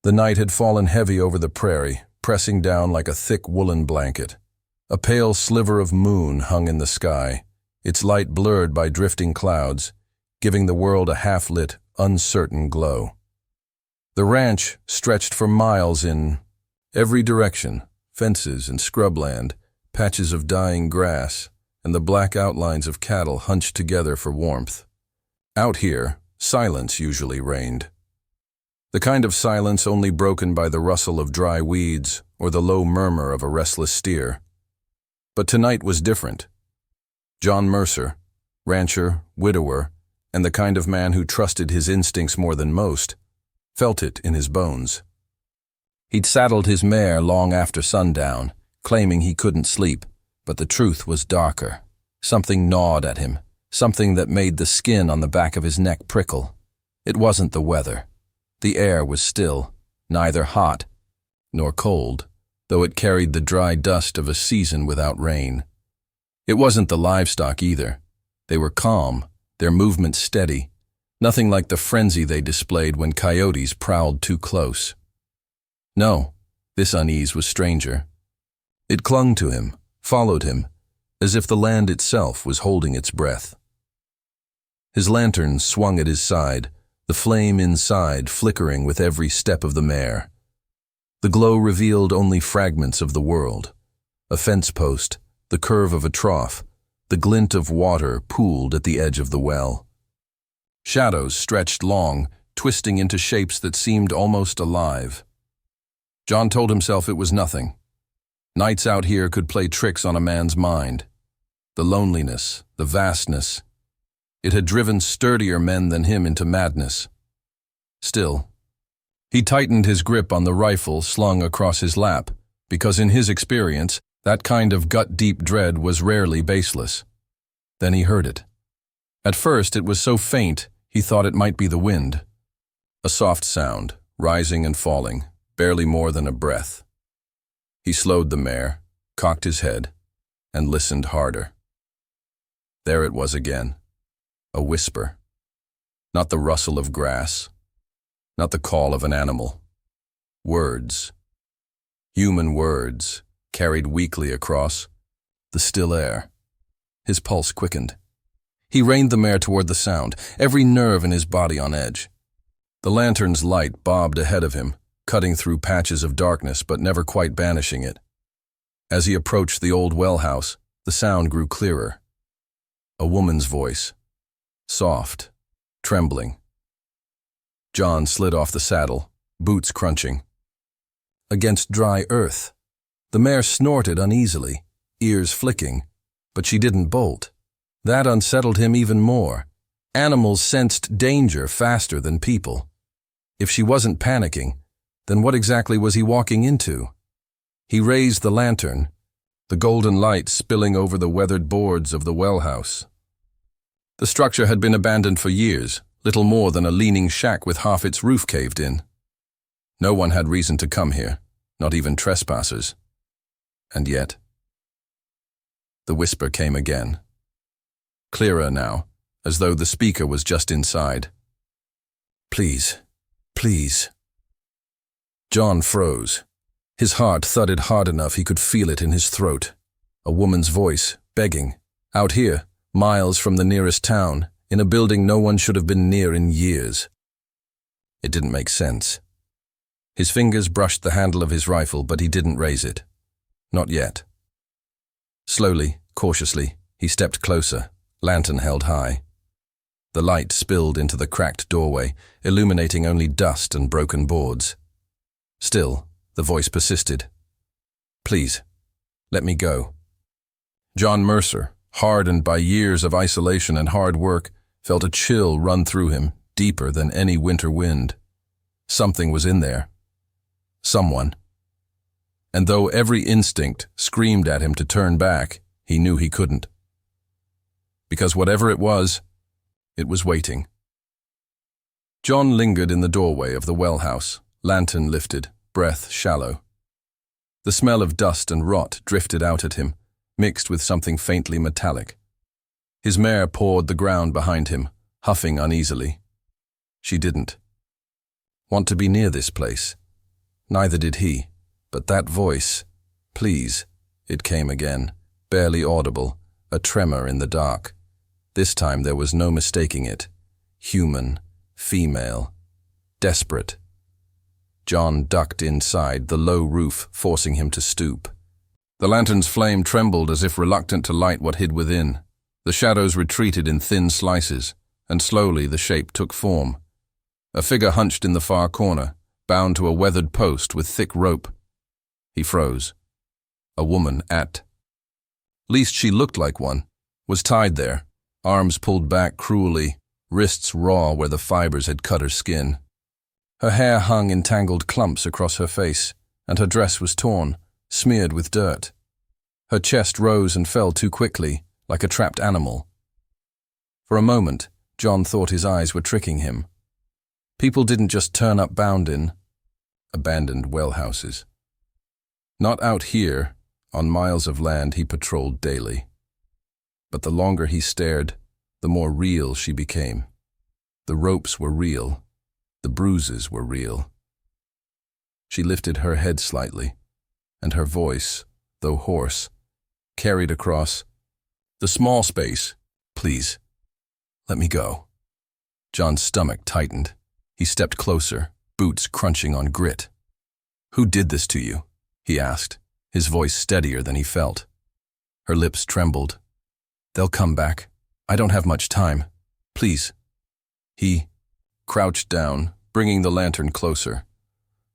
The night had fallen heavy over the prairie, pressing down like a thick woolen blanket. A pale sliver of moon hung in the sky, its light blurred by drifting clouds, giving the world a half-lit, uncertain glow. The ranch stretched for miles in every direction, fences and scrubland, patches of dying grass, and the black outlines of cattle hunched together for warmth. Out here, silence usually reigned. The kind of silence only broken by the rustle of dry weeds or the low murmur of a restless steer. But tonight was different. John Mercer, rancher, widower, and the kind of man who trusted his instincts more than most, felt it in his bones. He'd saddled his mare long after sundown, claiming he couldn't sleep, but the truth was darker. Something gnawed at him, something that made the skin on the back of his neck prickle. It wasn't the weather. The air was still, neither hot nor cold, though it carried the dry dust of a season without rain. It wasn't the livestock either. They were calm, their movements steady, nothing like the frenzy they displayed when coyotes prowled too close. No, this unease was stranger. It clung to him, followed him, as if the land itself was holding its breath. His lantern swung at his side, the flame inside flickering with every step of the mare. The glow revealed only fragments of the world. A fence post, the curve of a trough, the glint of water pooled at the edge of the well. Shadows stretched long, twisting into shapes that seemed almost alive. John told himself it was nothing. Nights out here could play tricks on a man's mind. The loneliness, the vastness. It had driven sturdier men than him into madness. Still, he tightened his grip on the rifle slung across his lap, because in his experience, that kind of gut-deep dread was rarely baseless. Then he heard it. At first, it was so faint, he thought it might be the wind. A soft sound, rising and falling, barely more than a breath. He slowed the mare, cocked his head, and listened harder. There it was again. A whisper. Not the rustle of grass. Not the call of an animal. Words. Human words, carried weakly across the still air. His pulse quickened. He reined the mare toward the sound, every nerve in his body on edge. The lantern's light bobbed ahead of him, cutting through patches of darkness but never quite banishing it. As he approached the old well house, the sound grew clearer. A woman's voice. Soft, trembling. John slid off the saddle, boots crunching. Against dry earth. The mare snorted uneasily, ears flicking, but she didn't bolt. That unsettled him even more. Animals sensed danger faster than people. If she wasn't panicking, then what exactly was he walking into? He raised the lantern, the golden light spilling over the weathered boards of the well house. The structure had been abandoned for years, little more than a leaning shack with half its roof caved in. No one had reason to come here, not even trespassers. And yet, the whisper came again. Clearer now, as though the speaker was just inside. Please, please. John froze. His heart thudded hard enough he could feel it in his throat. A woman's voice, begging. Out here, miles from the nearest town, in a building no one should have been near in years. It didn't make sense. His fingers brushed the handle of his rifle, but he didn't raise it. Not yet. Slowly, cautiously, he stepped closer, lantern held high. The light spilled into the cracked doorway, illuminating only dust and broken boards. Still, the voice persisted. Please, let me go. John Mercer, hardened by years of isolation and hard work, felt a chill run through him, deeper than any winter wind. Something was in there. Someone. And though every instinct screamed at him to turn back, he knew he couldn't. Because whatever it was waiting. John lingered in the doorway of the well house, lantern lifted, breath shallow. The smell of dust and rot drifted out at him, mixed with something faintly metallic. His mare pawed the ground behind him, huffing uneasily. She didn't want to be near this place, Neither did he. But that voice, please, it came again, barely audible, a tremor in the dark. This time there was no mistaking it. Human, female, desperate. John ducked inside, the low roof forcing him to stoop. The lantern's flame trembled as if reluctant to light what hid within. The shadows retreated in thin slices, and slowly the shape took form. A figure hunched in the far corner, bound to a weathered post with thick rope. He froze. A woman at least she looked like one, was tied there, arms pulled back cruelly, wrists raw where the fibers had cut her skin. Her hair hung in tangled clumps across her face, and her dress was torn, smeared with dirt. Her chest rose and fell too quickly, like a trapped animal. For a moment, John thought his eyes were tricking him. People didn't just turn up bound in abandoned well houses. Not out here, on miles of land he patrolled daily. But the longer he stared, the more real she became. The ropes were real. The bruises were real. She lifted her head slightly, and her voice, though hoarse, carried across the small space. Please, let me go. John's stomach tightened. He stepped closer, boots crunching on grit. Who did this to you? He asked, his voice steadier than he felt. Her lips trembled. They'll come back. I don't have much time. Please. He crouched down, bringing the lantern closer.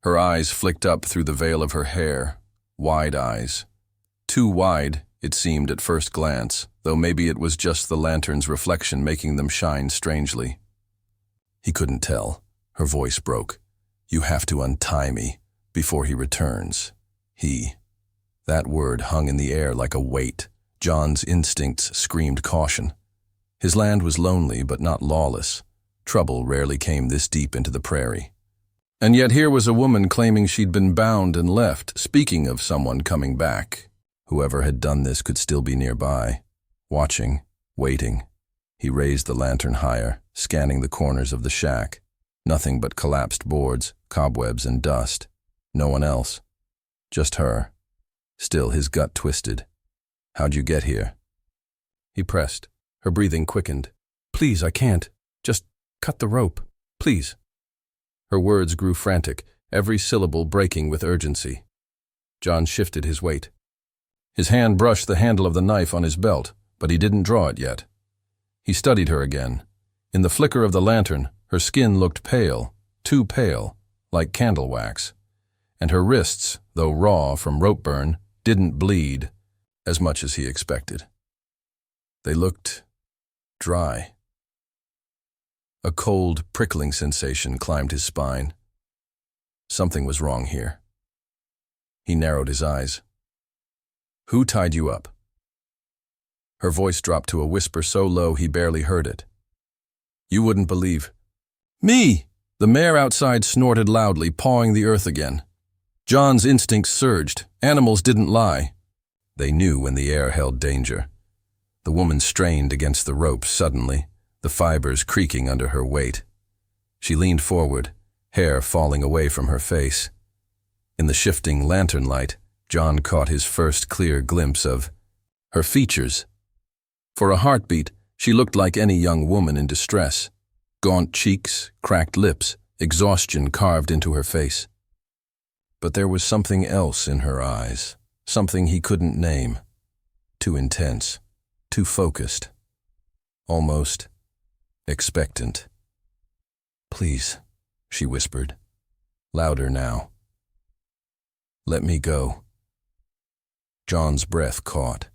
Her eyes flicked up through the veil of her hair, wide eyes. Too wide, it seemed at first glance, though maybe it was just the lantern's reflection making them shine strangely. He couldn't tell. Her voice broke. You have to untie me before he returns. He. That word hung in the air like a weight. John's instincts screamed caution. His land was lonely but not lawless. Trouble rarely came this deep into the prairie. And yet here was a woman claiming she'd been bound and left, speaking of someone coming back. Whoever had done this could still be nearby, watching, waiting. He raised the lantern higher, scanning the corners of the shack. Nothing but collapsed boards, cobwebs, and dust. No one else. Just her. Still, his gut twisted. How'd you get here? He pressed. Her breathing quickened. Please, I can't. Just cut the rope. Please. Her words grew frantic, every syllable breaking with urgency. John shifted his weight. His hand brushed the handle of the knife on his belt, but he didn't draw it yet. He studied her again. In the flicker of the lantern, her skin looked pale, too pale, like candle wax. And her wrists, though raw from rope burn, didn't bleed as much as he expected. They looked dry. A cold, prickling sensation climbed his spine. Something was wrong here. He narrowed his eyes. Who tied you up? Her voice dropped to a whisper so low he barely heard it. You wouldn't believe. Me! The mare outside snorted loudly, pawing the earth again. John's instincts surged. Animals didn't lie. They knew when the air held danger. The woman strained against the rope suddenly, the fibers creaking under her weight. She leaned forward, hair falling away from her face. In the shifting lantern light, John caught his first clear glimpse of her features. For a heartbeat, she looked like any young woman in distress. Gaunt cheeks, cracked lips, exhaustion carved into her face. But there was something else in her eyes, something he couldn't name. Too intense, too focused, almost expectant. Please, she whispered, louder now. Let me go. John's breath caught.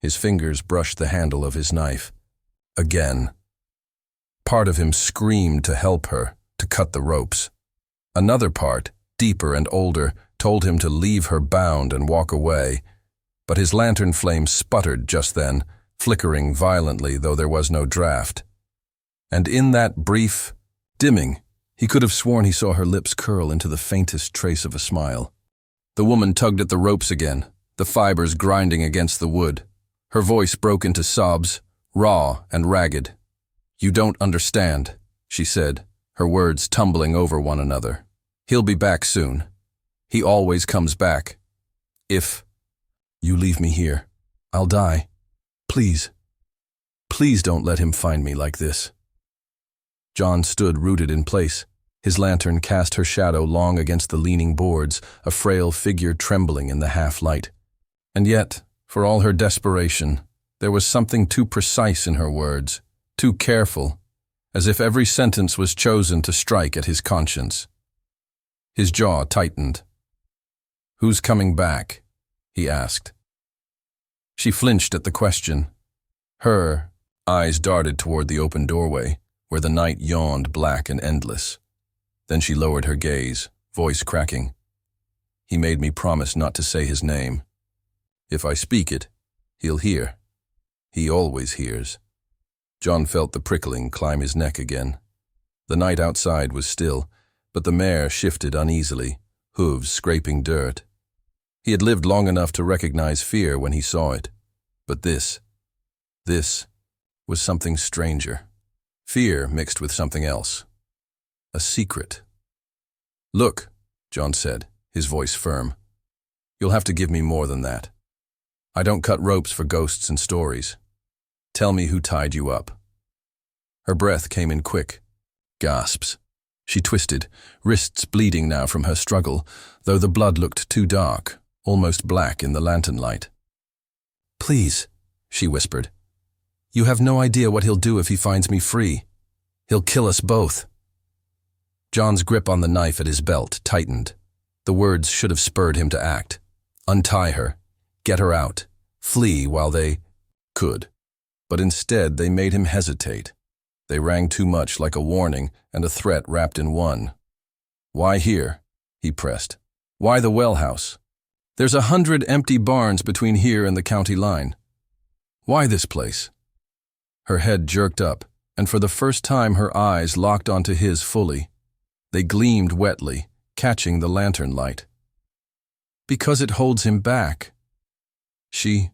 His fingers brushed the handle of his knife. Again. Part of him screamed to help her, to cut the ropes. Another part, deeper and older, told him to leave her bound and walk away. But his lantern flame sputtered just then, flickering violently though there was no draft. And in that brief dimming, he could have sworn he saw her lips curl into the faintest trace of a smile. The woman tugged at the ropes again, the fibers grinding against the wood. Her voice broke into sobs, raw and ragged. You don't understand, she said, her words tumbling over one another. He'll be back soon. He always comes back. If you leave me here, I'll die. Please. Please don't let him find me like this. John stood rooted in place. His lantern cast her shadow long against the leaning boards, a frail figure trembling in the half-light. And yet, for all her desperation, there was something too precise in her words, too careful, as if every sentence was chosen to strike at his conscience. His jaw tightened. "Who's coming back?" he asked. She flinched at the question. Her eyes darted toward the open doorway, where the night yawned black and endless. Then she lowered her gaze, voice cracking. "He made me promise not to say his name. If I speak it, he'll hear. He always hears." John felt the prickling climb his neck again. The night outside was still, but the mare shifted uneasily, hooves scraping dirt. He had lived long enough to recognize fear when he saw it. But this was something stranger. Fear mixed with something else. A secret. "Look," John said, his voice firm. "You'll have to give me more than that. I don't cut ropes for ghosts and stories. Tell me who tied you up." Her breath came in quick. Gasps. She twisted, wrists bleeding now from her struggle, though the blood looked too dark, almost black in the lantern light. "Please," she whispered. "You have no idea what he'll do if he finds me free. He'll kill us both." John's grip on the knife at his belt tightened. The words should have spurred him to act. Untie her. Get her out. Flee while they could. But instead they made him hesitate. They rang too much like a warning and a threat wrapped in one. "Why here?" he pressed. "Why the well house? There's 100 empty barns between here and the county line. Why this place?" Her head jerked up, and for the first time her eyes locked onto his fully. They gleamed wetly, catching the lantern light. "Because it holds him back." She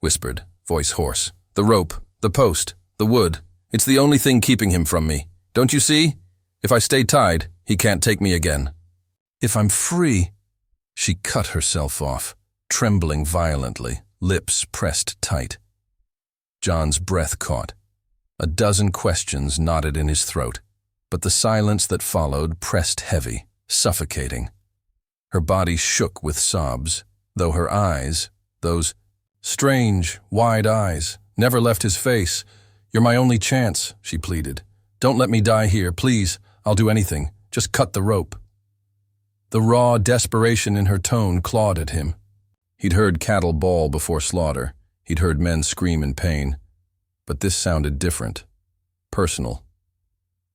whispered, voice hoarse. "The rope, the post, the wood. It's the only thing keeping him from me. Don't you see? If I stay tied, he can't take me again." "If I'm free..." She cut herself off, trembling violently, lips pressed tight. John's breath caught. A dozen questions knotted in his throat, but the silence that followed pressed heavy, suffocating. Her body shook with sobs, though her eyes, those strange, wide eyes, never left his face. "You're my only chance," she pleaded. "Don't let me die here, please. I'll do anything. Just cut the rope." The raw desperation in her tone clawed at him. He'd heard cattle bawl before slaughter. He'd heard men scream in pain. But this sounded different. Personal.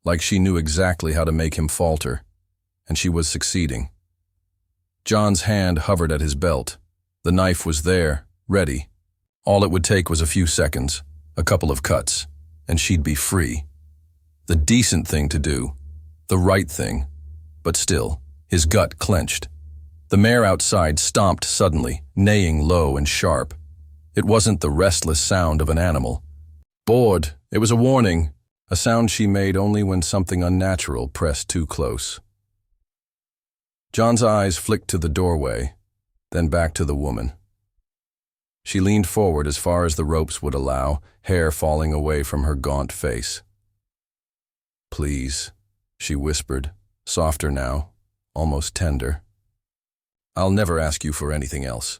Like she knew exactly how to make him falter. And she was succeeding. John's hand hovered at his belt. The knife was there, ready. All it would take was a few seconds, a couple of cuts, and she'd be free. The decent thing to do. The right thing. But still, his gut clenched. The mare outside stomped suddenly, neighing low and sharp. It wasn't the restless sound of an animal. Bored, it was a warning, a sound she made only when something unnatural pressed too close. John's eyes flicked to the doorway, then back to the woman. She leaned forward as far as the ropes would allow, hair falling away from her gaunt face. "Please," she whispered, softer now, almost tender. "I'll never ask you for anything else.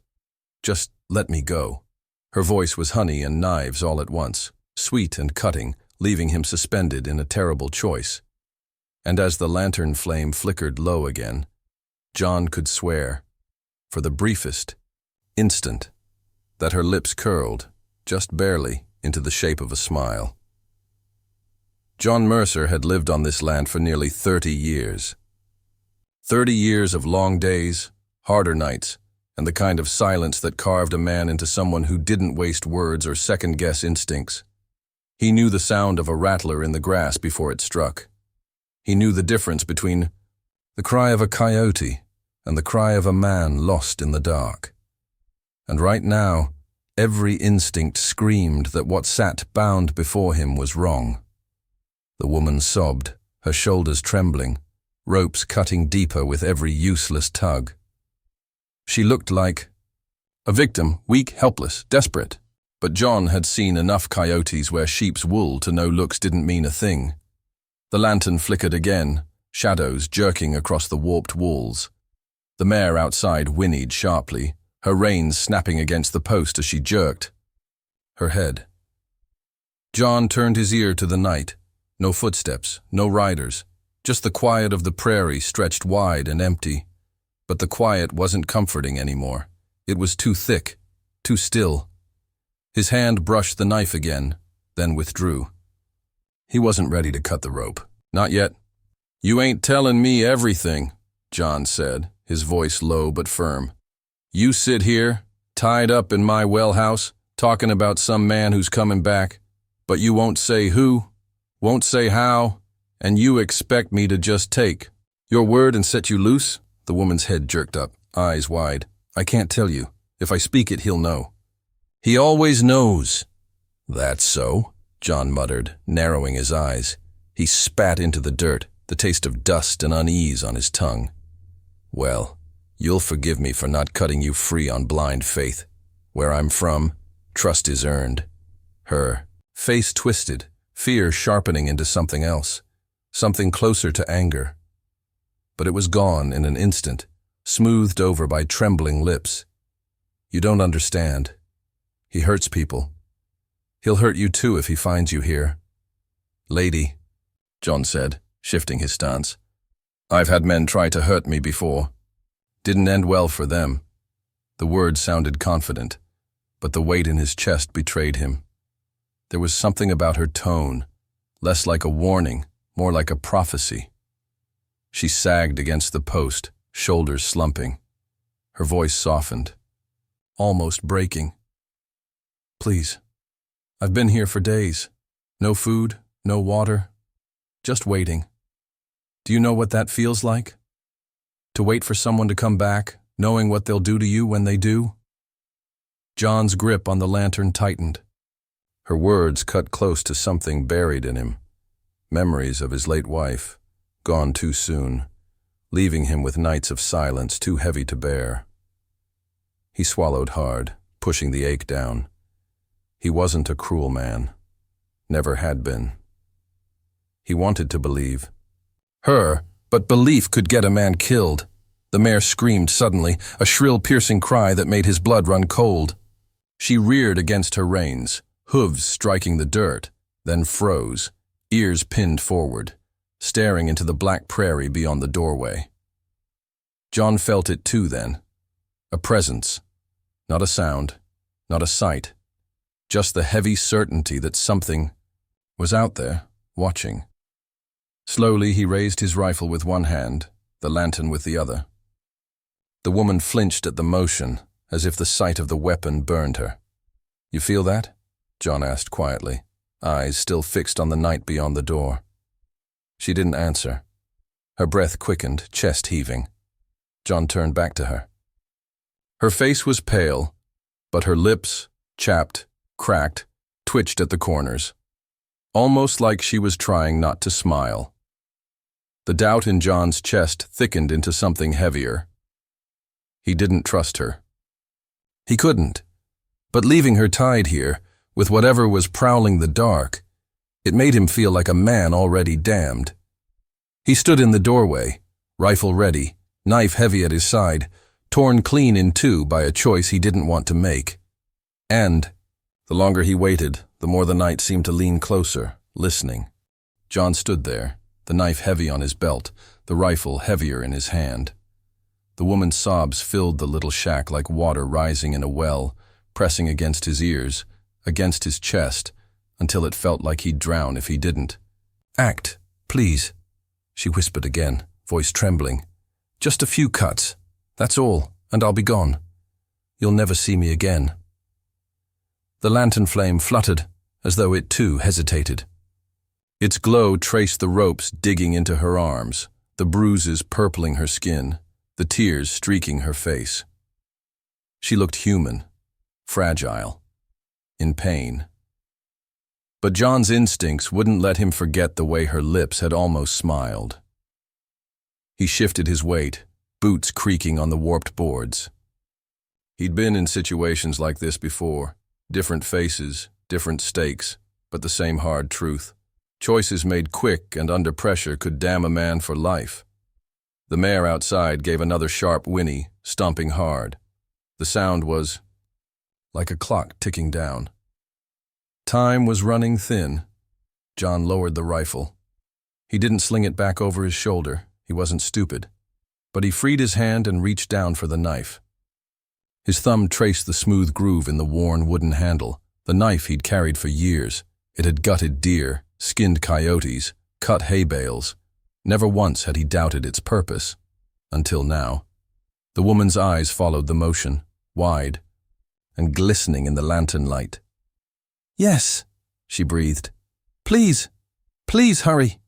Just let me go." Her voice was honey and knives all at once, sweet and cutting, leaving him suspended in a terrible choice. And as the lantern flame flickered low again, John could swear, for the briefest instant, that her lips curled, just barely, into the shape of a smile. John Mercer had lived on this land for nearly 30 years. 30 years of long days, harder nights, and the kind of silence that carved a man into someone who didn't waste words or second-guess instincts. He knew the sound of a rattler in the grass before it struck. He knew the difference between the cry of a coyote and the cry of a man lost in the dark. And right now, every instinct screamed that what sat bound before him was wrong. The woman sobbed, her shoulders trembling, ropes cutting deeper with every useless tug. She looked like a victim, weak, helpless, desperate. But John had seen enough coyotes wear sheep's wool to know looks didn't mean a thing. The lantern flickered again, shadows jerking across the warped walls. The mare outside whinnied sharply, her reins snapping against the post as she jerked her head. John turned his ear to the night. No footsteps, no riders, just the quiet of the prairie stretched wide and empty. But the quiet wasn't comforting anymore. It was too thick, too still. His hand brushed the knife again, then withdrew. He wasn't ready to cut the rope. Not yet. "You ain't telling me everything," John said, his voice low but firm. "You sit here, tied up in my well house, talking about some man who's coming back, but you won't say who, won't say how, and you expect me to just take your word and set you loose?" The woman's head jerked up, eyes wide. "I can't tell you. If I speak it, he'll know." "He always knows." "That's so," John muttered, narrowing his eyes. He spat into the dirt, the taste of dust and unease on his tongue. "Well, you'll forgive me for not cutting you free on blind faith. Where I'm from, trust is earned." Her face twisted, fear sharpening into something else, something closer to anger. But it was gone in an instant, smoothed over by trembling lips. "You don't understand. He hurts people. He'll hurt you too if he finds you here." "Lady," John said, shifting his stance. "I've had men try to hurt me before. Didn't end well for them." The words sounded confident, but the weight in his chest betrayed him. There was something about her tone, less like a warning, more like a prophecy. She sagged against the post, shoulders slumping. Her voice softened, almost breaking. "Please, I've been here for days. No food, no water, just waiting. Do you know what that feels like? To wait for someone to come back, knowing what they'll do to you when they do?" John's grip on the lantern tightened. Her words cut close to something buried in him. Memories of his late wife, gone too soon, leaving him with nights of silence too heavy to bear. He swallowed hard, pushing the ache down. He wasn't a cruel man. Never had been. He wanted to believe her, but belief could get a man killed. The mare screamed suddenly, a shrill, piercing cry that made his blood run cold. She reared against her reins, hooves striking the dirt, then froze, ears pinned forward, staring into the black prairie beyond the doorway. John felt it too then. A presence. Not a sound, not a sight. Just the heavy certainty that something was out there, watching. Slowly he raised his rifle with one hand, the lantern with the other. The woman flinched at the motion, as if the sight of the weapon burned her. "You feel that?" John asked quietly, eyes still fixed on the night beyond the door. She didn't answer. Her breath quickened, chest heaving. John turned back to her. Her face was pale, but her lips, chapped, cracked, twitched at the corners, almost like she was trying not to smile. The doubt in John's chest thickened into something heavier. He didn't trust her. He couldn't. But leaving her tied here, with whatever was prowling the dark, it made him feel like a man already damned. He stood in the doorway, rifle ready, knife heavy at his side, torn clean in two by a choice he didn't want to make. And the longer he waited, the more the night seemed to lean closer, listening. John stood there, the knife heavy on his belt, the rifle heavier in his hand. The woman's sobs filled the little shack like water rising in a well, pressing against his ears, against his chest, until it felt like he'd drown if he didn't. "Act, please," she whispered again, voice trembling. "Just a few cuts. That's all, and I'll be gone. You'll never see me again." The lantern flame fluttered, as though it too hesitated. Its glow traced the ropes digging into her arms, the bruises purpling her skin, the tears streaking her face. She looked human, fragile, in pain. But John's instincts wouldn't let him forget the way her lips had almost smiled. He shifted his weight, boots creaking on the warped boards. He'd been in situations like this before. Different faces, different stakes, but the same hard truth. Choices made quick and under pressure could damn a man for life. The mare outside gave another sharp whinny, stomping hard. The sound was like a clock ticking down. Time was running thin. John lowered the rifle. He didn't sling it back over his shoulder. He wasn't stupid. But he freed his hand and reached down for the knife. His thumb traced the smooth groove in the worn wooden handle, the knife he'd carried for years. It had gutted deer, skinned coyotes, cut hay bales. Never once had he doubted its purpose. Until now. The woman's eyes followed the motion, wide and glistening in the lantern light. "Yes," she breathed. "Please, please hurry."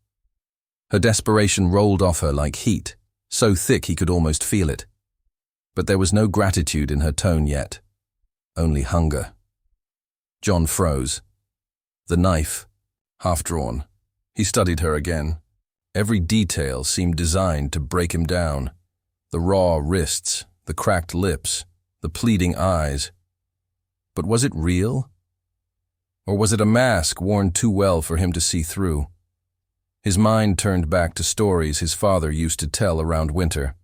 Her desperation rolled off her like heat, so thick he could almost feel it. But there was no gratitude in her tone yet, only hunger. John froze. The knife, half-drawn. He studied her again. Every detail seemed designed to break him down. The raw wrists, the cracked lips, the pleading eyes. But was it real? Or was it a mask worn too well for him to see through? His mind turned back to stories his father used to tell around winter.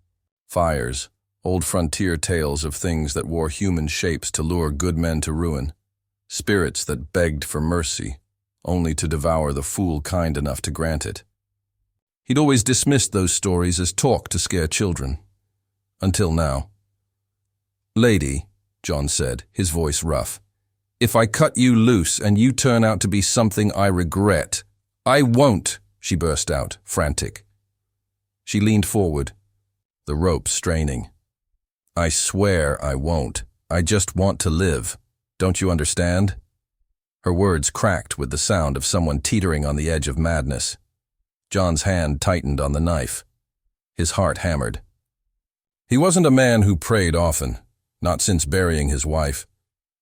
Fires, old frontier tales of things that wore human shapes to lure good men to ruin. Spirits that begged for mercy, only to devour the fool kind enough to grant it. He'd always dismissed those stories as talk to scare children. Until now. "Lady," John said, his voice rough, "if I cut you loose and you turn out to be something I regret, I won't," she burst out, frantic. She leaned forward, the rope straining. "I swear I won't. I just want to live. Don't you understand?" Her words cracked with the sound of someone teetering on the edge of madness. John's hand tightened on the knife. His heart hammered. He wasn't a man who prayed often, not since burying his wife,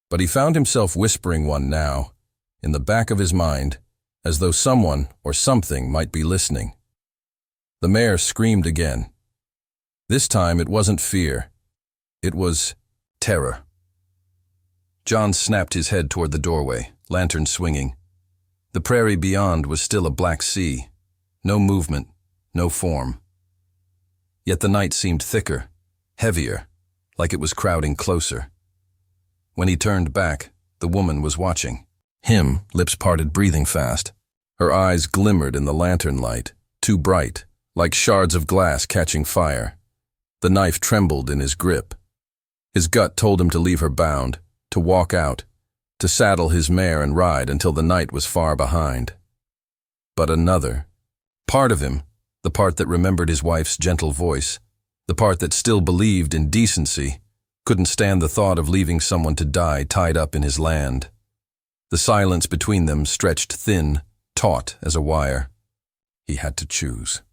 but he found himself whispering one now, in the back of his mind, as though someone or something might be listening. The mare screamed again. This time it wasn't fear. It was terror. John snapped his head toward the doorway, lantern swinging. The prairie beyond was still a black sea. No movement, no form. Yet the night seemed thicker, heavier, like it was crowding closer. When he turned back, the woman was watching. Him, lips parted, breathing fast. Her eyes glimmered in the lantern light, too bright, like shards of glass catching fire. The knife trembled in his grip. His gut told him to leave her bound, to walk out, to saddle his mare and ride until the night was far behind. But another, part of him, the part that remembered his wife's gentle voice, the part that still believed in decency, couldn't stand the thought of leaving someone to die tied up in his land. The silence between them stretched thin, taut as a wire. He had to choose.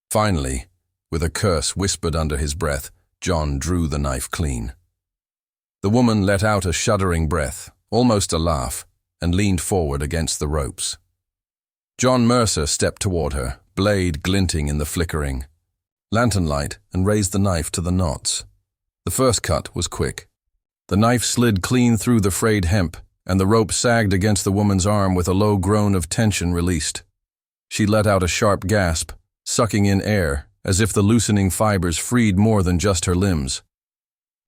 Finally, with a curse whispered under his breath, John drew the knife clean. The woman let out a shuddering breath, almost a laugh, and leaned forward against the ropes. John Mercer stepped toward her, blade glinting in the flickering lantern light, and raised the knife to the knots. The first cut was quick. The knife slid clean through the frayed hemp, and the rope sagged against the woman's arm with a low groan of tension released. She let out a sharp gasp, sucking in air, as if the loosening fibers freed more than just her limbs.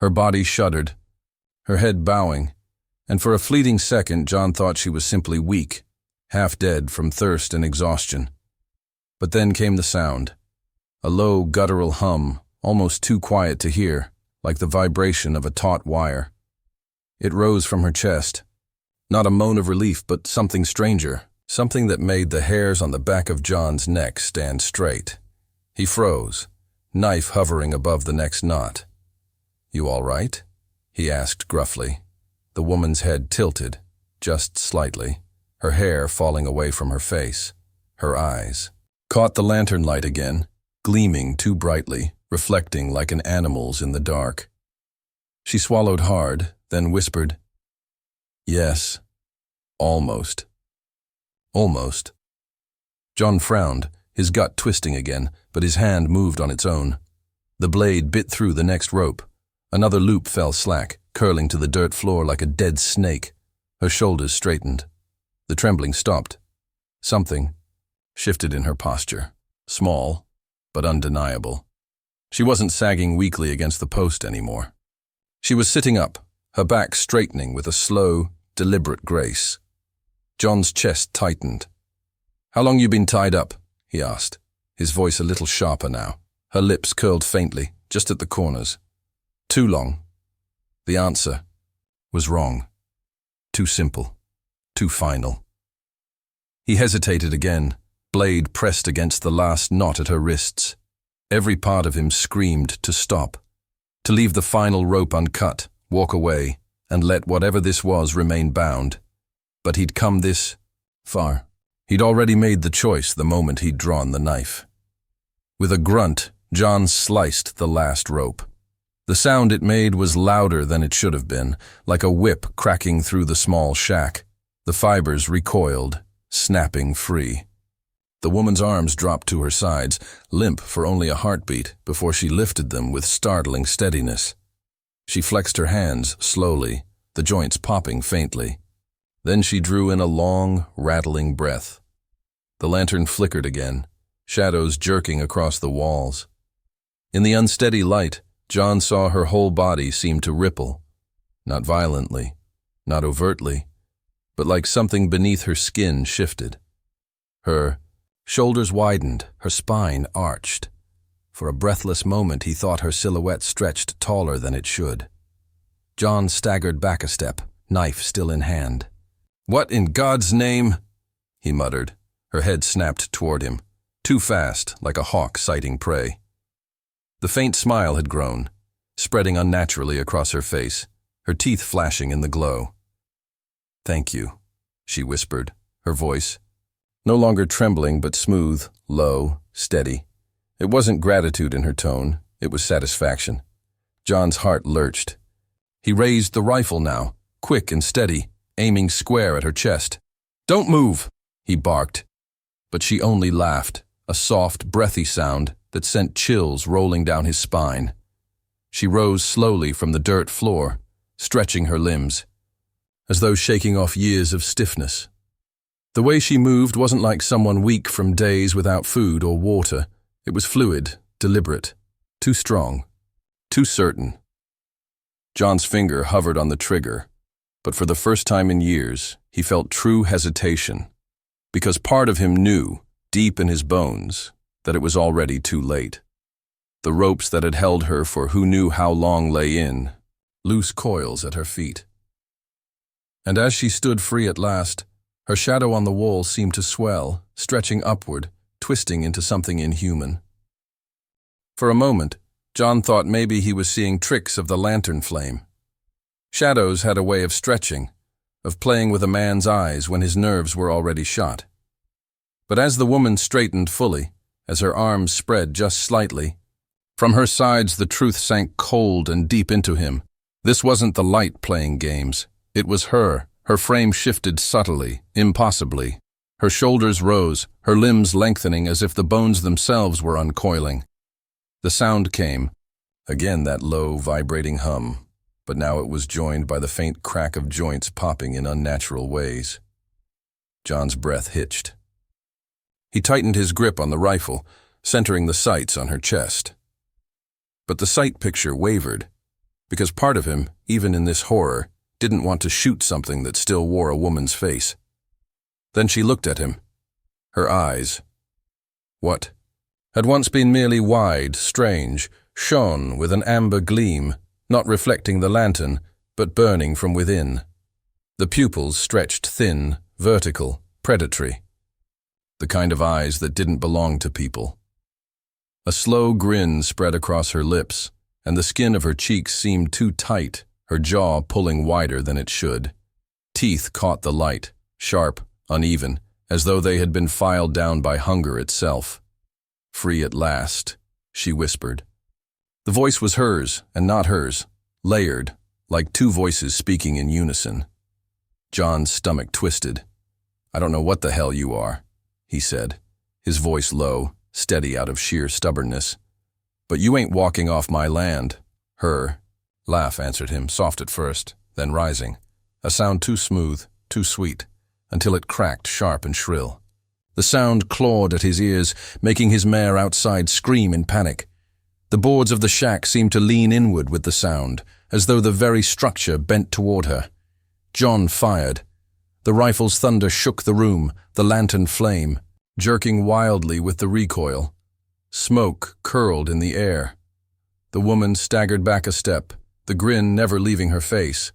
Her body shuddered, her head bowing, and for a fleeting second John thought she was simply weak, half dead from thirst and exhaustion. But then came the sound, a low guttural hum, almost too quiet to hear, like the vibration of a taut wire. It rose from her chest, not a moan of relief, but something stranger, something that made the hairs on the back of John's neck stand straight. He froze, knife hovering above the next knot. "You all right?" he asked gruffly. The woman's head tilted, just slightly, her hair falling away from her face. Her eyes caught the lantern light again, gleaming too brightly, reflecting like an animal's in the dark. She swallowed hard, then whispered, "Yes, almost." Almost. John frowned, his gut twisting again, but his hand moved on its own. The blade bit through the next rope, Another loop fell slack, curling to the dirt floor like a dead snake. Her shoulders straightened. The trembling stopped. Something shifted in her posture. Small, but undeniable. She wasn't sagging weakly against the post anymore. She was sitting up, her back straightening with a slow, deliberate grace. John's chest tightened. "How long you been tied up?" he asked, his voice a little sharper now. Her lips curled faintly, just at the corners. "Too long." The answer was wrong. Too simple. Too final. He hesitated again, blade pressed against the last knot at her wrists. Every part of him screamed to stop, to leave the final rope uncut, walk away, and let whatever this was remain bound. But he'd come this far. He'd already made the choice the moment he'd drawn the knife. With a grunt, John sliced the last rope. The sound it made was louder than it should have been, like a whip cracking through the small shack. The fibers recoiled, snapping free. The woman's arms dropped to her sides, limp for only a heartbeat, before she lifted them with startling steadiness. She flexed her hands slowly, the joints popping faintly. Then she drew in a long, rattling breath. The lantern flickered again, shadows jerking across the walls. In the unsteady light, John saw her whole body seem to ripple, not violently, not overtly, but like something beneath her skin shifted. Her shoulders widened, her spine arched. For a breathless moment he thought her silhouette stretched taller than it should. John staggered back a step, knife still in hand. "What in God's name?" he muttered. Her head snapped toward him, too fast, like a hawk sighting prey. The faint smile had grown, spreading unnaturally across her face, her teeth flashing in the glow. "Thank you," she whispered, her voice no longer trembling but smooth, low, steady. It wasn't gratitude in her tone, it was satisfaction. John's heart lurched. He raised the rifle now, quick and steady, aiming square at her chest. "Don't move!" he barked. But she only laughed, a soft, breathy sound that sent chills rolling down his spine. She rose slowly from the dirt floor, stretching her limbs, as though shaking off years of stiffness. The way she moved wasn't like someone weak from days without food or water. It was fluid, deliberate, too strong, too certain. John's finger hovered on the trigger, but for the first time in years, he felt true hesitation, because part of him knew, deep in his bones, that it was already too late. The ropes that had held her for who knew how long lay in, loose coils at her feet. And as she stood free at last, her shadow on the wall seemed to swell, stretching upward, twisting into something inhuman. For a moment, John thought maybe he was seeing tricks of the lantern flame. Shadows had a way of stretching, of playing with a man's eyes when his nerves were already shot. But as the woman straightened fully, as her arms spread just slightly, from her sides the truth sank cold and deep into him. This wasn't the light playing games. It was her. Her frame shifted subtly, impossibly. Her shoulders rose, her limbs lengthening as if the bones themselves were uncoiling. The sound came, again that low, vibrating hum, but now it was joined by the faint crack of joints popping in unnatural ways. John's breath hitched. He tightened his grip on the rifle, centering the sights on her chest. But the sight picture wavered, because part of him, even in this horror, didn't want to shoot something that still wore a woman's face. Then she looked at him. Her eyes, what had once been merely wide, strange, shone with an amber gleam, not reflecting the lantern, but burning from within. The pupils stretched thin, vertical, predatory. The kind of eyes that didn't belong to people. A slow grin spread across her lips, and the skin of her cheeks seemed too tight, her jaw pulling wider than it should. Teeth caught the light, sharp, uneven, as though they had been filed down by hunger itself. "Free at last," she whispered. The voice was hers, and not hers, layered, like two voices speaking in unison. John's stomach twisted. "I don't know what the hell you are," he said, his voice low, steady out of sheer stubbornness. "But you ain't walking off my land." Her Laugh answered him, soft at first, then rising. A sound too smooth, too sweet, until it cracked sharp and shrill. The sound clawed at his ears, making his mare outside scream in panic. The boards of the shack seemed to lean inward with the sound, as though the very structure bent toward her. John fired. The rifle's thunder shook the room, the lantern flame, jerking wildly with the recoil. Smoke curled in the air. The woman staggered back a step, the grin never leaving her face.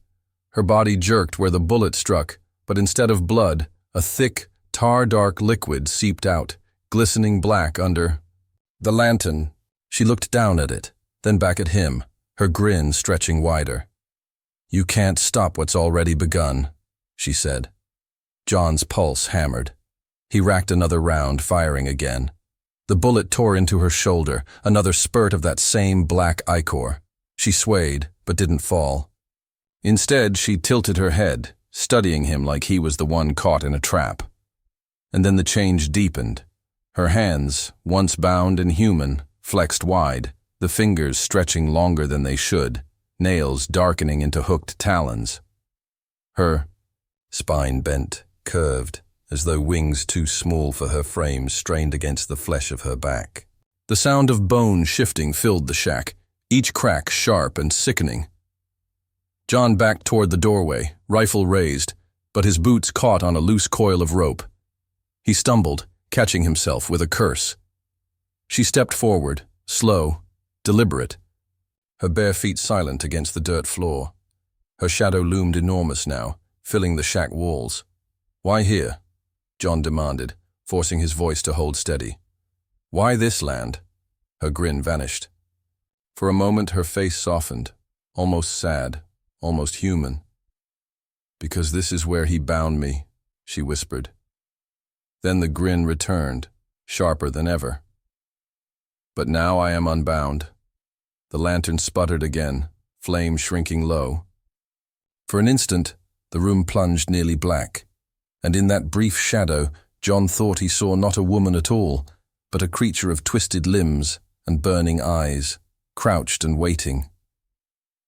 Her body jerked where the bullet struck, but instead of blood, a thick, tar-dark liquid seeped out, glistening black under the lantern. She looked down at it, then back at him, her grin stretching wider. "You can't stop what's already begun," she said. John's pulse hammered. He racked another round, firing again. The bullet tore into her shoulder, another spurt of that same black ichor. She swayed, but didn't fall. Instead, she tilted her head, studying him like he was the one caught in a trap. And then the change deepened. Her hands, once bound and human, flexed wide, the fingers stretching longer than they should, nails darkening into hooked talons. Her spine bent, curved, as though wings too small for her frame strained against the flesh of her back. The sound of bone shifting filled the shack, each crack sharp and sickening. John backed toward the doorway, rifle raised, but his boots caught on a loose coil of rope. He stumbled, catching himself with a curse. She stepped forward, slow, deliberate, her bare feet silent against the dirt floor. Her shadow loomed enormous now, filling the shack walls. "Why here?" John demanded, forcing his voice to hold steady. "Why this land?" Her grin vanished. For a moment her face softened, almost sad, almost human. "Because this is where he bound me," she whispered. Then the grin returned, sharper than ever. "But now I am unbound." The lantern sputtered again, flame shrinking low. For an instant, the room plunged nearly black, and in that brief shadow, John thought he saw not a woman at all, but a creature of twisted limbs and burning eyes, crouched and waiting.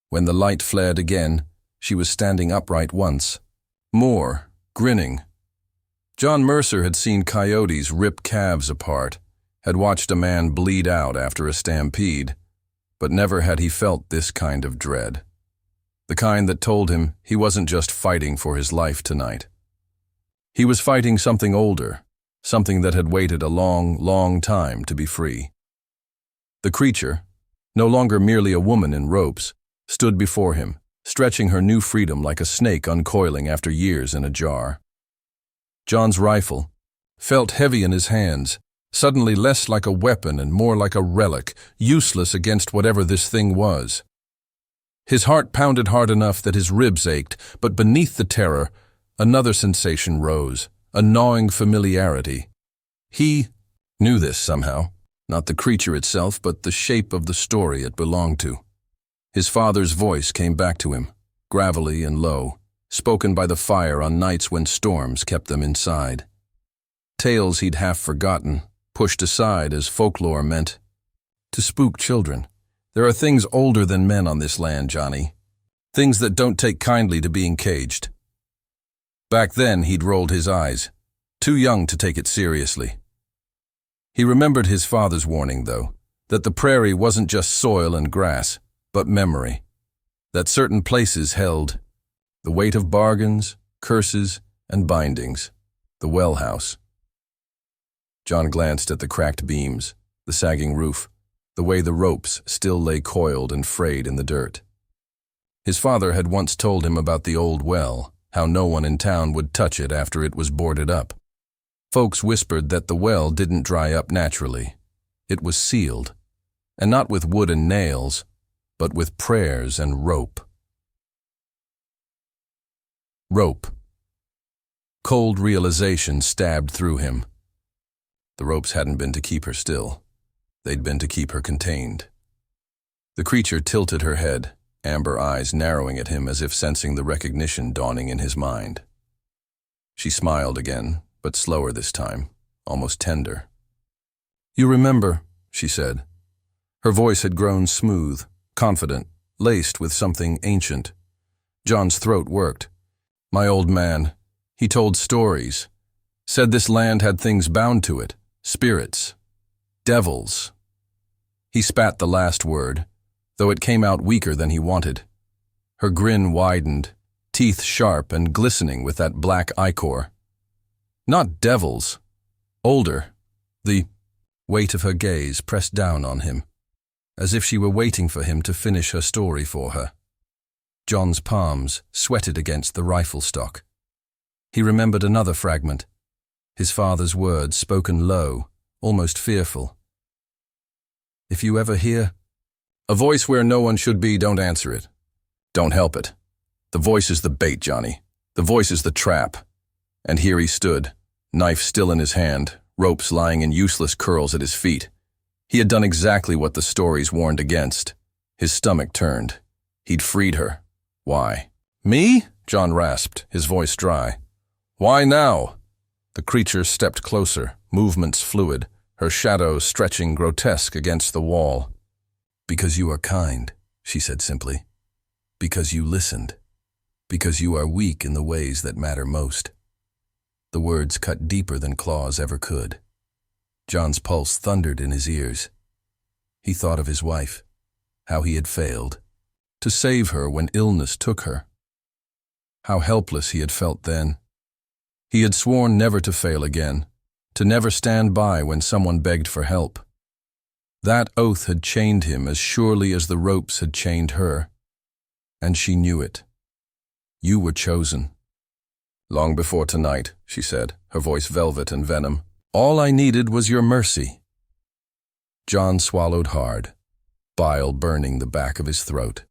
When the light flared again, she was standing upright once. More, grinning. John Mercer had seen coyotes rip calves apart, had watched a man bleed out after a stampede, but never had he felt this kind of dread. The kind that told him he wasn't just fighting for his life tonight. He was fighting something older, something that had waited a long, long time to be free. The creature, no longer merely a woman in ropes, stood before him, stretching her new freedom like a snake uncoiling after years in a jar. John's rifle felt heavy in his hands, suddenly less like a weapon and more like a relic, useless against whatever this thing was. His heart pounded hard enough that his ribs ached, but beneath the terror, another sensation rose, a gnawing familiarity. He knew this somehow, not the creature itself, but the shape of the story it belonged to. His father's voice came back to him, gravelly and low, spoken by the fire on nights when storms kept them inside. Tales he'd half forgotten, pushed aside as folklore meant to spook children. There are things older than men on this land, Johnny. Things that don't take kindly to being caged. Back then, he'd rolled his eyes, too young to take it seriously. He remembered his father's warning, though, that the prairie wasn't just soil and grass, but memory. That certain places held the weight of bargains, curses, and bindings. The well house. John glanced at the cracked beams, the sagging roof, the way the ropes still lay coiled and frayed in the dirt. His father had once told him about the old well, how no one in town would touch it after it was boarded up. Folks whispered that the well didn't dry up naturally. It was sealed, and not with wood and nails, but with prayers and rope. Rope. Cold realization stabbed through him. The ropes hadn't been to keep her still. They'd been to keep her contained. The creature tilted her head, amber eyes narrowing at him as if sensing the recognition dawning in his mind. She smiled again, but slower this time, almost tender. "You remember," she said. Her voice had grown smooth, confident, laced with something ancient. John's throat worked. My old man. He told stories. Said this land had things bound to it. Spirits. Devils. He spat the last word, though it came out weaker than he wanted. Her grin widened, teeth sharp and glistening with that black ichor. Not devils. Older. The weight of her gaze pressed down on him, as if she were waiting for him to finish her story for her. John's palms sweated against the rifle stock. He remembered another fragment, his father's words spoken low, almost fearful. If you ever hear a voice where no one should be, don't answer it. Don't help it. The voice is the bait, Johnny. The voice is the trap. And here he stood, knife still in his hand, ropes lying in useless curls at his feet. He had done exactly what the stories warned against. His stomach turned. He'd freed her. Why? Me? John rasped, his voice dry. Why now? The creature stepped closer, movements fluid, her shadow stretching grotesque against the wall. Because you are kind, she said simply. Because you listened. Because you are weak in the ways that matter most. The words cut deeper than claws ever could. John's pulse thundered in his ears. He thought of his wife, how he had failed to save her when illness took her. How helpless he had felt then. He had sworn never to fail again, to never stand by when someone begged for help. That oath had chained him as surely as the ropes had chained her. And she knew it. You were chosen. Long before tonight, she said, her voice velvet and venom. All I needed was your mercy. John swallowed hard, bile burning the back of his throat.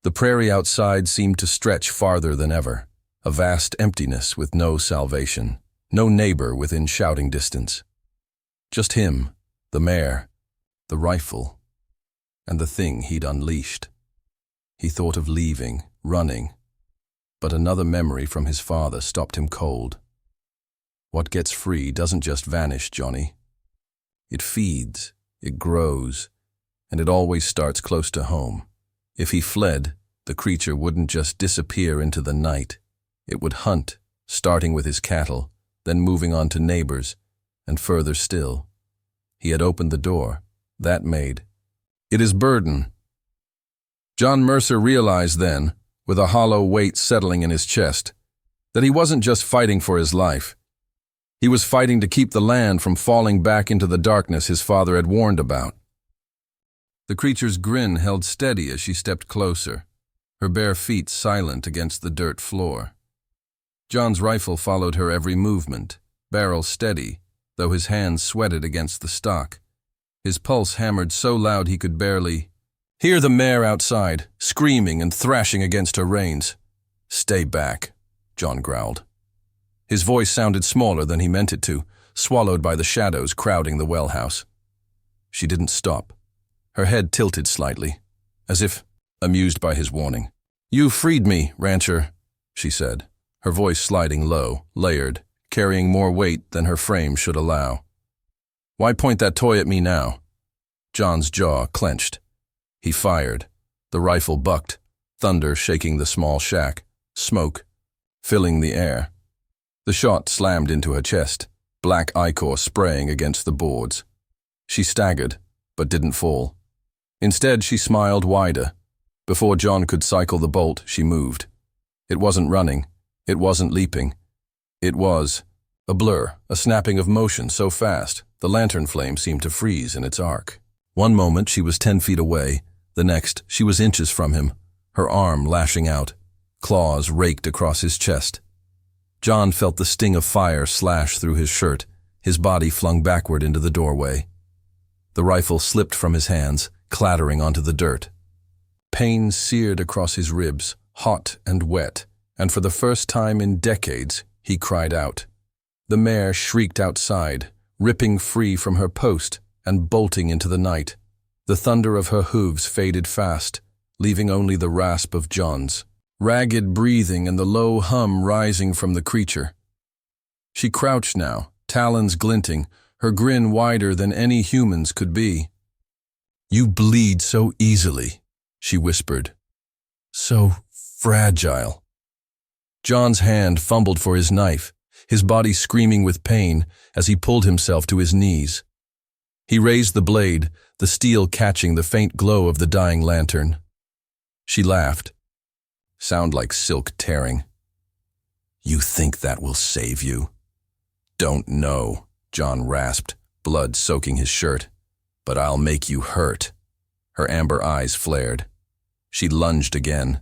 The prairie outside seemed to stretch farther than ever, a vast emptiness with no salvation, no neighbor within shouting distance. Just him, the mare, the rifle, and the thing he'd unleashed. He thought of leaving, running, but another memory from his father stopped him cold. What gets free doesn't just vanish, Johnny. It feeds, it grows, and it always starts close to home. If he fled, the creature wouldn't just disappear into the night. It would hunt, starting with his cattle, then moving on to neighbors, and further still. He had opened the door. That made it his burden. John Mercer realized then, with a hollow weight settling in his chest, that he wasn't just fighting for his life. He was fighting to keep the land from falling back into the darkness his father had warned about. The creature's grin held steady as she stepped closer, her bare feet silent against the dirt floor. John's rifle followed her every movement, barrel steady, though his hands sweated against the stock. His pulse hammered so loud he could barely hear the mare outside, screaming and thrashing against her reins. Stay back, John growled. His voice sounded smaller than he meant it to, swallowed by the shadows crowding the well house. She didn't stop. Her head tilted slightly, as if amused by his warning. You freed me, rancher, she said, her voice sliding low, layered, carrying more weight than her frame should allow. Why point that toy at me now? John's jaw clenched. He fired. The rifle bucked, thunder shaking the small shack, smoke filling the air. The shot slammed into her chest, black ichor spraying against the boards. She staggered, but didn't fall. Instead, she smiled wider. Before John could cycle the bolt, she moved. It wasn't running. It wasn't leaping. It was a blur, a snapping of motion so fast, the lantern flame seemed to freeze in its arc. One moment she was 10 feet away, the next she was inches from him, her arm lashing out, claws raked across his chest. John felt the sting of fire slash through his shirt, his body flung backward into the doorway. The rifle slipped from his hands, clattering onto the dirt. Pain seared across his ribs, hot and wet, and for the first time in decades, he cried out. The mare shrieked outside, ripping free from her post and bolting into the night. The thunder of her hooves faded fast, leaving only the rasp of John's, ragged breathing and the low hum rising from the creature. She crouched now, talons glinting, her grin wider than any human's could be. You bleed so easily, she whispered. So fragile. John's hand fumbled for his knife, his body screaming with pain as he pulled himself to his knees. He raised the blade, the steel catching the faint glow of the dying lantern. She laughed. Sound like silk tearing. You think that will save you? Don't know, John rasped, blood soaking his shirt. But I'll make you hurt. Her amber eyes flared. She lunged again.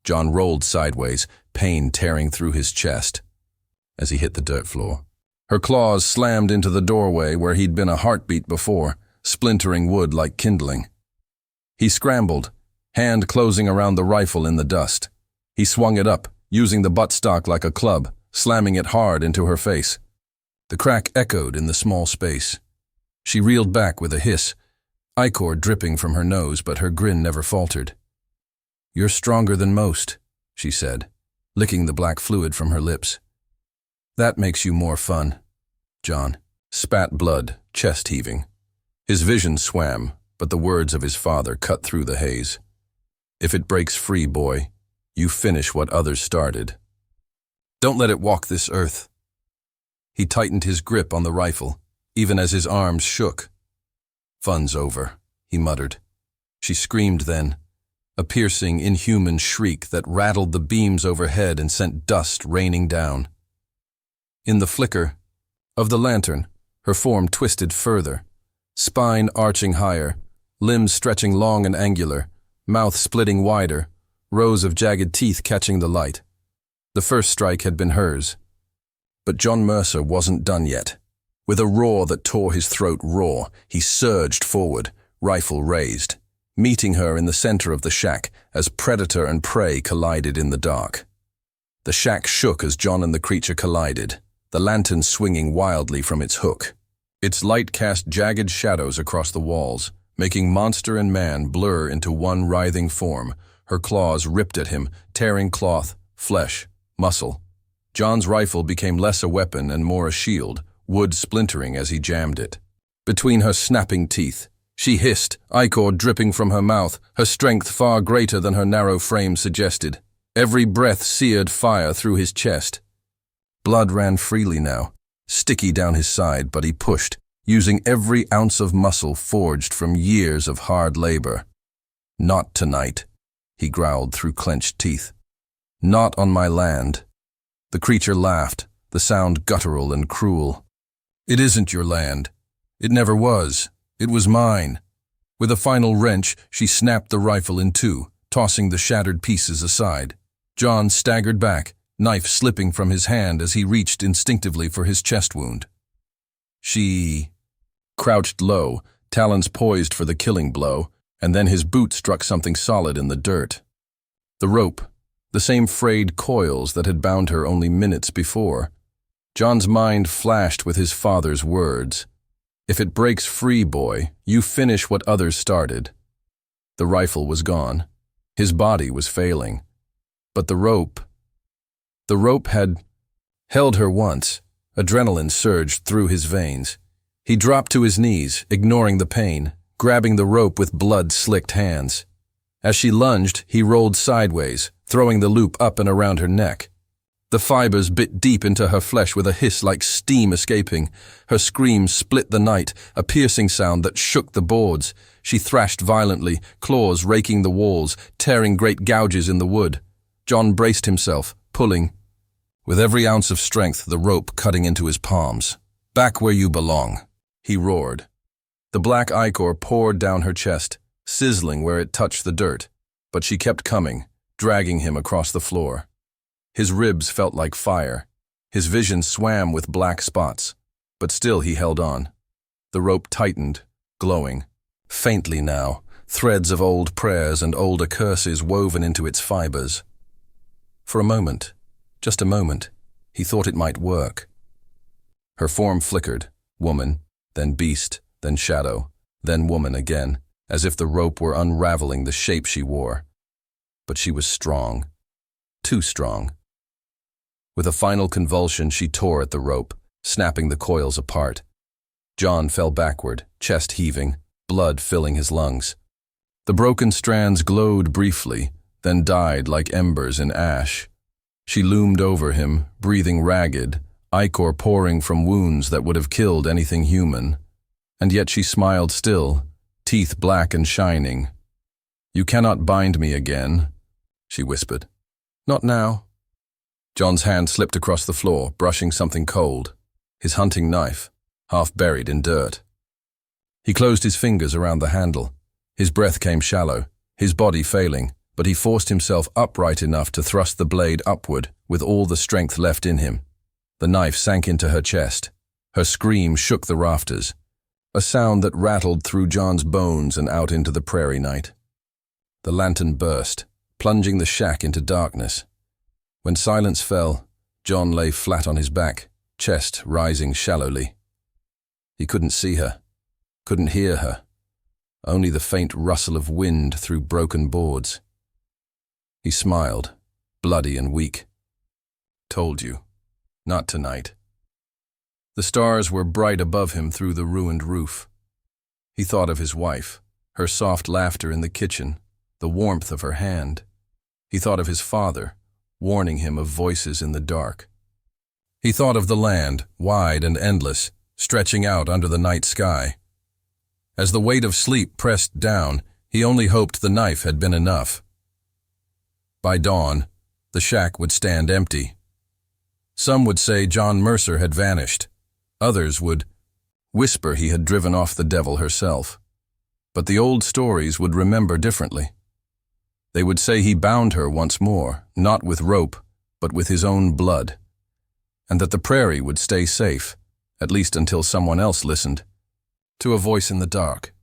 John rolled sideways, pain tearing through his chest as he hit the dirt floor. Her claws slammed into the doorway where he'd been a heartbeat before, splintering wood like kindling. He scrambled, hand closing around the rifle in the dust. He swung it up, using the buttstock like a club, slamming it hard into her face. The crack echoed in the small space. She reeled back with a hiss, ichor dripping from her nose, but her grin never faltered. You're stronger than most, she said, licking the black fluid from her lips. That makes you more fun. John spat blood, chest heaving. His vision swam, but the words of his father cut through the haze. If it breaks free, boy, you finish what others started. Don't let it walk this earth. He tightened his grip on the rifle, even as his arms shook. Fun's over, he muttered. She screamed then, a piercing, inhuman shriek that rattled the beams overhead and sent dust raining down. In the flicker of the lantern, her form twisted further, spine arching higher, limbs stretching long and angular, mouth splitting wider, rows of jagged teeth catching the light. The first strike had been hers. But John Mercer wasn't done yet. With a roar that tore his throat raw, he surged forward, rifle raised, meeting her in the center of the shack as predator and prey collided in the dark. The shack shook as John and the creature collided, the lantern swinging wildly from its hook. Its light cast jagged shadows across the walls, making monster and man blur into one writhing form. Her claws ripped at him, tearing cloth, flesh, muscle. John's rifle became less a weapon and more a shield, wood splintering as he jammed it. Between her snapping teeth, she hissed, ichor dripping from her mouth, her strength far greater than her narrow frame suggested. Every breath seared fire through his chest. Blood ran freely now, sticky down his side, but he pushed, using every ounce of muscle forged from years of hard labor. Not tonight, he growled through clenched teeth. Not on my land. The creature laughed, the sound guttural and cruel. It isn't your land. It never was. It was mine. With a final wrench, she snapped the rifle in two, tossing the shattered pieces aside. John staggered back, knife slipping from his hand as he reached instinctively for his chest wound. She crouched low, talons poised for the killing blow, and then his boot struck something solid in the dirt. The rope, the same frayed coils that had bound her only minutes before. John's mind flashed with his father's words. If it breaks free, boy, you finish what others started. The rifle was gone. His body was failing. But the rope had held her once. Adrenaline surged through his veins. He dropped to his knees, ignoring the pain, grabbing the rope with blood-slicked hands. As she lunged, he rolled sideways, throwing the loop up and around her neck. The fibers bit deep into her flesh with a hiss like steam escaping. Her scream split the night, a piercing sound that shook the boards. She thrashed violently, claws raking the walls, tearing great gouges in the wood. John braced himself, pulling, with every ounce of strength, the rope cutting into his palms. Back where you belong, he roared. The black ichor poured down her chest, sizzling where it touched the dirt, but she kept coming, dragging him across the floor. His ribs felt like fire. His vision swam with black spots, but still he held on. The rope tightened, glowing. Faintly now, threads of old prayers and older curses woven into its fibers. For a moment, just a moment, he thought it might work. Her form flickered, woman, then beast, then shadow, then woman again, as if the rope were unraveling the shape she wore. But she was strong, too strong. With a final convulsion, she tore at the rope, snapping the coils apart. John fell backward, chest heaving, blood filling his lungs. The broken strands glowed briefly, then died like embers in ash. She loomed over him, breathing ragged, ichor pouring from wounds that would have killed anything human. And yet she smiled still, teeth black and shining. "You cannot bind me again," she whispered. "Not now." John's hand slipped across the floor, brushing something cold, his hunting knife, half buried in dirt. He closed his fingers around the handle. His breath came shallow, his body failing, but he forced himself upright enough to thrust the blade upward with all the strength left in him. The knife sank into her chest. Her scream shook the rafters, a sound that rattled through John's bones and out into the prairie night. The lantern burst, plunging the shack into darkness. When silence fell, John lay flat on his back, chest rising shallowly. He couldn't see her, couldn't hear her, only the faint rustle of wind through broken boards. He smiled, bloody and weak. "Told you. Not tonight." The stars were bright above him through the ruined roof. He thought of his wife, her soft laughter in the kitchen, the warmth of her hand. He thought of his father, warning him of voices in the dark. He thought of the land, wide and endless, stretching out under the night sky. As the weight of sleep pressed down, he only hoped the knife had been enough. By dawn, the shack would stand empty. Some would say John Mercer had vanished. Others would whisper he had driven off the devil herself. But the old stories would remember differently. They would say he bound her once more, not with rope, but with his own blood, and that the prairie would stay safe, at least until someone else listened, to a voice in the dark.